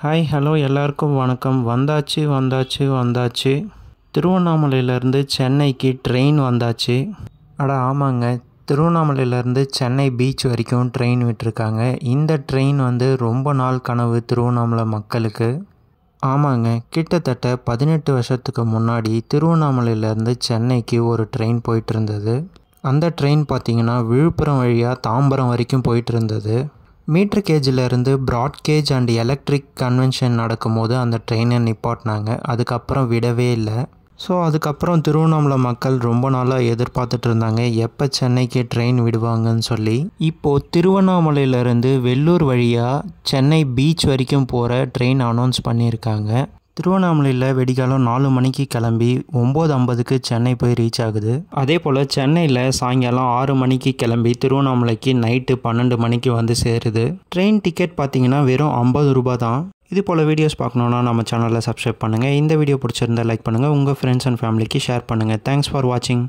Hi hello எல்லாருக்கும் வணக்கம். வந்தாச்சு திருவண்ணாமலையிலேருந்து சென்னைக்கு ட்ரெயின் வந்தாச்சு. ஆமாங்க, திருவண்ணாமலையிலேருந்து சென்னை பீச் வரைக்கும் ட்ரெயின் விட்டுருக்காங்க. இந்த ட்ரெயின் ரொம்ப நாள் கனவு திருவண்ணாமலை மக்களுக்கு. ஆமாங்க, கிட்டத்தட்ட 18 வருஷத்துக்கு முன்னாடி திருவண்ணாமலையிலேருந்து சென்னைக்கு ஒரு ட்ரெயின் போயிட்டு இருந்தது. அந்த ட்ரெயின் பார்த்திங்கன்னா விழுப்புரம் வழியாக தாம்பரம் வரைக்கும் போயிட்டு இருந்தது. மீட்டர் கேஜிலேருந்து broad gauge and electric conversion நடக்கும்போது அந்த ட்ரெயினை நிப்பாட்டினாங்க. அதுக்கப்புறம் விடவே இல்லை. ஸோ அதுக்கப்புறம் திருவண்ணாமலை மக்கள் ரொம்ப நாளாக எதிர்பார்த்துட்டு இருந்தாங்க எப்போ சென்னைக்கு ட்ரெயின் விடுவாங்கன்னு சொல்லி. இப்போது திருவண்ணாமலையிலேருந்து வெள்ளூர் வழியாக சென்னை பீச் வரைக்கும் போகிற ட்ரெயின் அனௌன்ஸ் பண்ணியிருக்காங்க. திருவண்ணாமலையில் வெடிகாலம் 4 மணிக்கு கிளம்பி 9:50க்கு சென்னை போய் ரீச் ஆகுது. அதே போல் சென்னையில் சாயங்காலம் 6 மணிக்கு கிளம்பி திருவண்ணாமலைக்கு நைட்டு 12 மணிக்கு சேருது. ட்ரெயின் டிக்கெட் பார்த்தீங்கன்னா வெறும் 50 ரூபா தான். இது போல் வீடியோஸ் பார்க்கணுன்னா நம்ம சேனலில் சப்ஸ்கிரைப் பண்ணுங்கள். இந்த வீடியோ பிடிச்சிருந்தா லைக் பண்ணுங்கள். உங்கள் ஃப்ரெண்ட்ஸ் அண்ட் ஃபேமிலிக்கு ஷேர் பண்ணுங்கள். தேங்க்ஸ் ஃபார் வாட்சிங்.